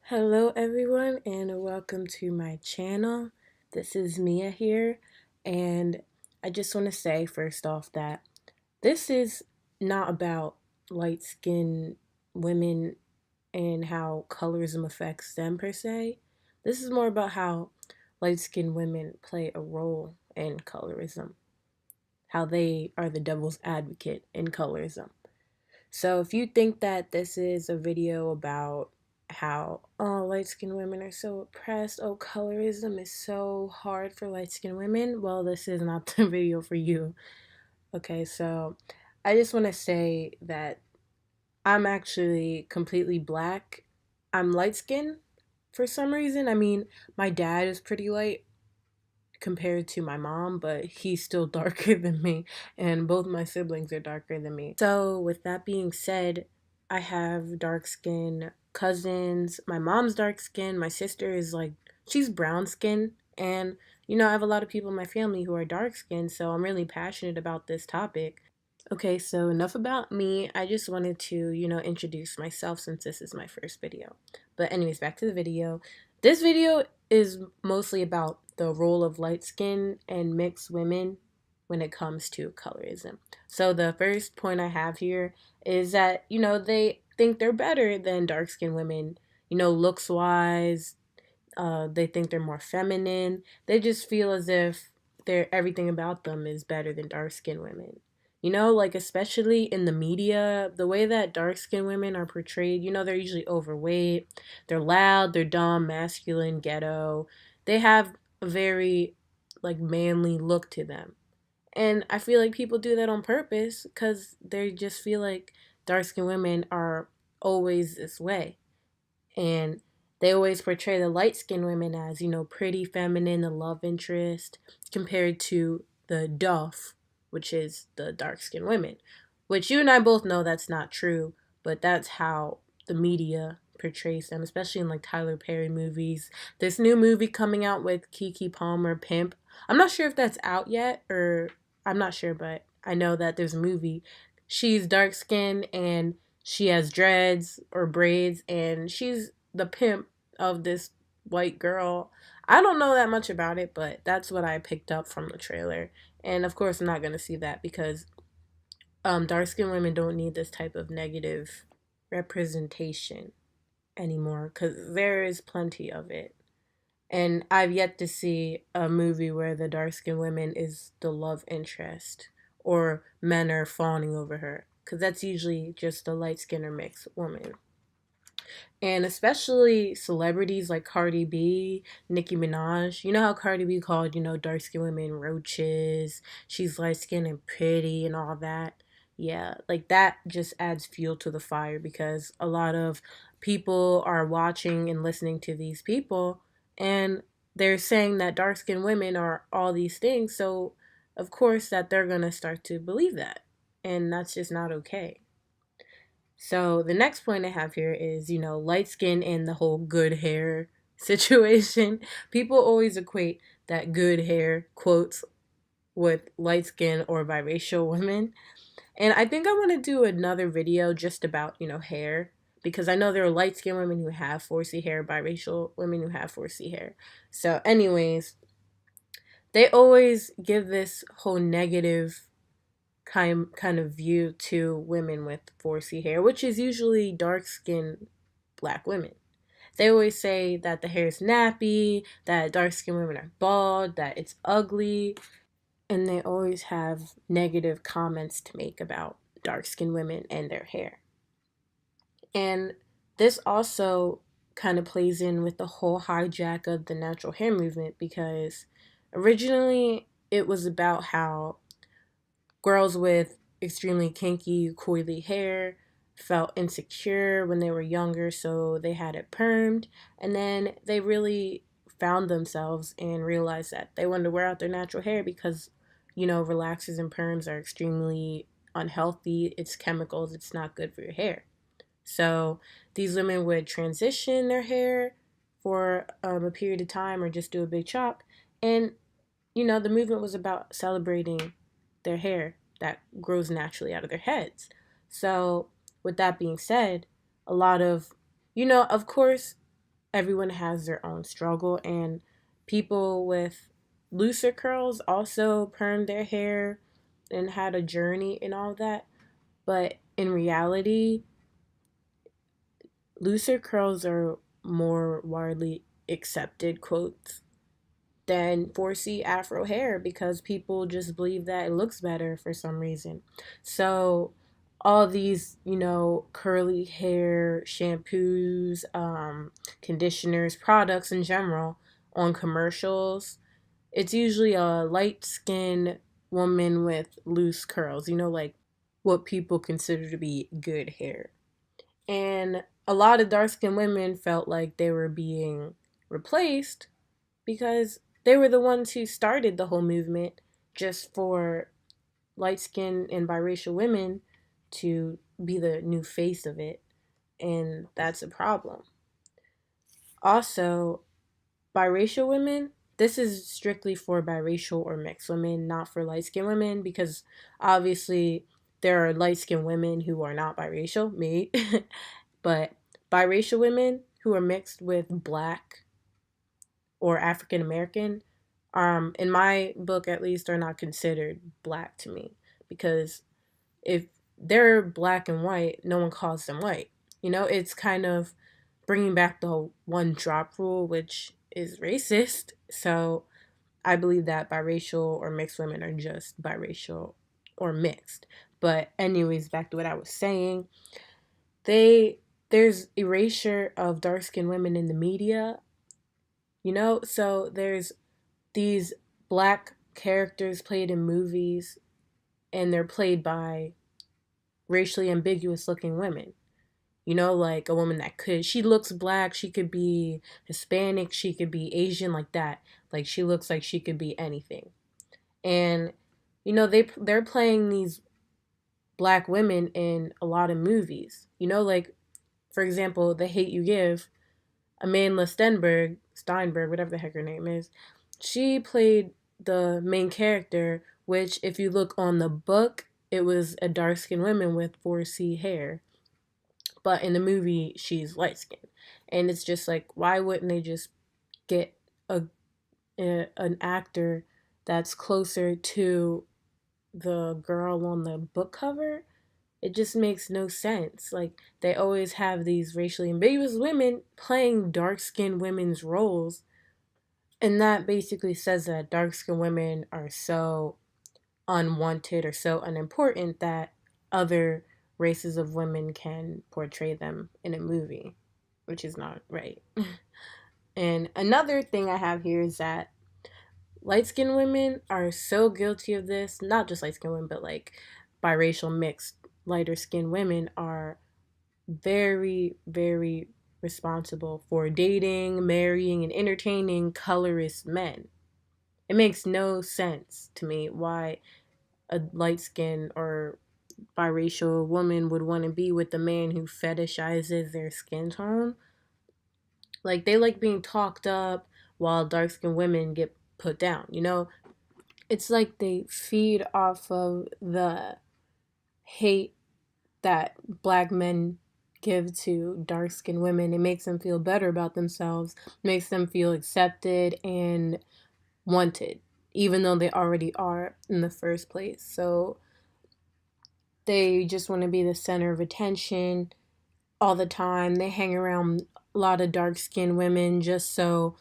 Hello everyone and welcome to my channel. This is Mia here, and I just want to say first off that this is not about light-skinned women and how colorism affects them per se. This is more about how light-skinned women play a role in colorism, how they are the devil's advocate in colorism. So if you think that this is a video about how light-skinned women are so oppressed, colorism is so hard for light-skinned women, well, this is not the video for you. Okay, so I just want to say that I'm actually completely black. I'm light-skinned for some reason. I mean, my dad is pretty light compared to my mom, but he's still darker than me, and both my siblings are darker than me. So, with that being said, I have dark skin cousins. My mom's dark skin. My sister is she's brown skin. And, I have a lot of people in my family who are dark skinned, so I'm really passionate about this topic. Okay, so enough about me. I just wanted to, introduce myself since this is my first video. But anyways, back to the video. This video is mostly about the role of light skin and mixed women when it comes to colorism. So the first point I have here is that, they think they're better than dark skinned women, looks wise. They think they're more feminine. They just feel as if everything about them is better than dark skinned women. Especially in the media, the way that dark skinned women are portrayed, they're usually overweight, they're loud, they're dumb, masculine, ghetto. They have a very manly look to them. And I feel like people do that on purpose because they just feel like dark skinned women are always this way. And they always portray the light skinned women as, pretty, feminine, the love interest, compared to the doff, which is the dark skinned women. Which you and I both know that's not true, but that's how the media portrays them, especially in Tyler Perry movies. This new movie coming out with Keke Palmer, Pimp. I'm not sure if that's out yet, or I'm not sure, but I know that there's a movie. She's dark skinned and she has dreads or braids, and she's the pimp of this white girl. I don't know that much about it, but that's what I picked up from the trailer. And of course, I'm not going to see that because dark skinned women don't need this type of negative representation anymore because there is plenty of it. And I've yet to see a movie where the dark skinned woman is the love interest or men are fawning over her, because that's usually just a light skinned or mixed woman. And especially celebrities like Cardi B, Nicki Minaj. You know how Cardi B called, dark skinned women roaches, she's light skinned and pretty and all that. Yeah, that just adds fuel to the fire because a lot of people are watching and listening to these people, and they're saying that dark skinned women are all these things. So, of course, that they're going to start to believe that. And that's just not okay. So the next point I have here is, light skin and the whole good hair situation. People always equate that good hair, quotes, with light skin or biracial women. And I think I want to do another video just about, hair. Because I know there are light skinned women who have 4C hair, biracial women who have 4C hair. So, anyways, they always give this whole negative kind of view to women with 4C hair, which is usually dark skinned black women. They always say that the hair is nappy, that dark skinned women are bald, that it's ugly, and they always have negative comments to make about dark skinned women and their hair. And this also kind of plays in with the whole hijack of the natural hair movement because originally it was about how girls with extremely kinky, coily hair felt insecure when they were younger, so they had it permed. And then they really found themselves and realized that they wanted to wear out their natural hair because, relaxers and perms are extremely unhealthy. It's chemicals, it's not good for your hair. So these women would transition their hair for a period of time or just do a big chop. And, the movement was about celebrating their hair that grows naturally out of their heads. So, with that being said, a lot of, of course, everyone has their own struggle, and people with looser curls also permed their hair and had a journey and all that. But in reality, looser curls are more widely accepted, quotes, than 4C afro hair because people just believe that it looks better for some reason. So all these, curly hair shampoos, conditioners, products in general on commercials, it's usually a light skinned woman with loose curls, like what people consider to be good hair. And a lot of dark skinned women felt like they were being replaced because they were the ones who started the whole movement just for light skinned and biracial women to be the new face of it. And that's a problem. Also, biracial women, this is strictly for biracial or mixed women, not for light skinned women, because obviously there are light skinned women who are not biracial, me, but biracial women who are mixed with black or African American, in my book at least, are not considered black to me, because if they're black and white, no one calls them white. It's kind of bringing back the one drop rule, which is racist. So I believe that biracial or mixed women are just biracial or mixed. But anyways, back to what I was saying. There's erasure of dark skinned women in the media, so there's these black characters played in movies, and they're played by racially ambiguous looking women. Like a woman she looks black, she could be Hispanic, she could be Asian, like that. Like she looks like she could be anything. And they're playing these black women in a lot of movies. Like for example, The Hate You Give, Amanda Steinberg, whatever the heck her name is, she played the main character, which if you look on the book, it was a dark skinned woman with 4C hair. But in the movie, she's light skinned. And it's just like, why wouldn't they just get an actor that's closer to the girl on the book cover? It just makes no sense. Like, they always have these racially ambiguous women playing dark skinned women's roles. And that basically says that dark skinned women are so unwanted or so unimportant that other races of women can portray them in a movie, which is not right. And another thing I have here is that light skinned women are so guilty of this. Not just light skinned women, but like biracial mixed lighter skinned women are very, very responsible for dating, marrying, and entertaining colorist men. It makes no sense to me why a light skinned or biracial woman would want to be with a man who fetishizes their skin tone. Like, they like being talked up while dark skinned women get put down, It's like they feed off of the hate that black men give to dark skinned women. It makes them feel better about themselves, makes them feel accepted and wanted, even though they already are in the first place. So they just want to be the center of attention all the time. They hang around a lot of dark skinned women just so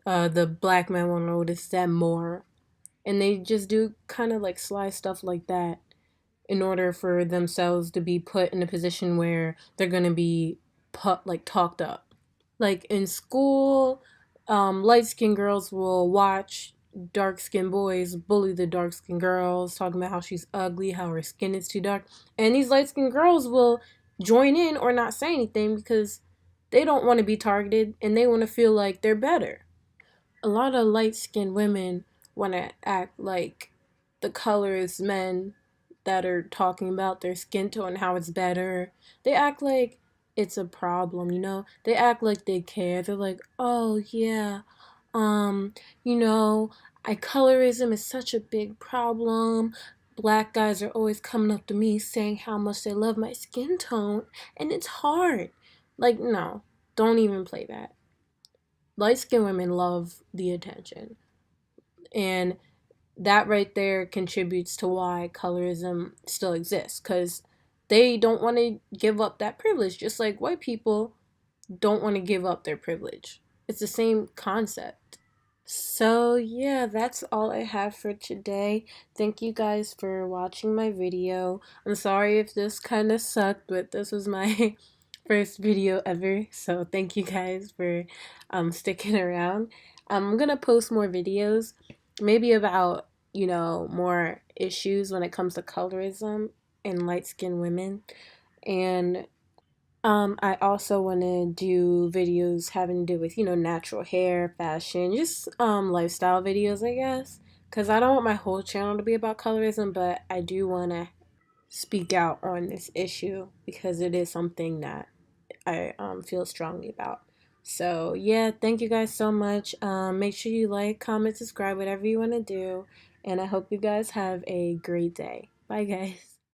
the black men will notice them more. And they just do kind of like sly stuff like that in order for themselves to be put in a position where they're going to be talked up. Like in school, light skinned girls will watch dark skinned boys bully the dark skinned girls, talking about how she's ugly, how her skin is too dark. And these light skinned girls will join in or not say anything because they don't want to be targeted and they want to feel like they're better. A lot of light skinned women want to act like the colorist men that are talking about their skin tone and how it's better. They act like it's a problem, They act like they care. They're like, oh yeah, um, you know, colorism is such a big problem. Black guys are always coming up to me saying how much they love my skin tone, and it's hard. Like, no, don't even play that. light-skinned women love the attention. And that right there contributes to why colorism still exists, because they don't want to give up that privilege, just like white people don't want to give up their privilege. It's the same concept. So, yeah, that's all I have for today. Thank you guys for watching my video. I'm sorry if this kind of sucked, but this was my first video ever. So, thank you guys for sticking around. I'm gonna post more videos, maybe about, more issues when it comes to colorism and light skinned women. And I also want to do videos having to do with, natural hair, fashion, just lifestyle videos, I guess. Because I don't want my whole channel to be about colorism, but I do want to speak out on this issue because it is something that I feel strongly about. So, yeah, thank you guys so much. Make sure you like, comment, subscribe, whatever you want to do. And I hope you guys have a great day. Bye, guys.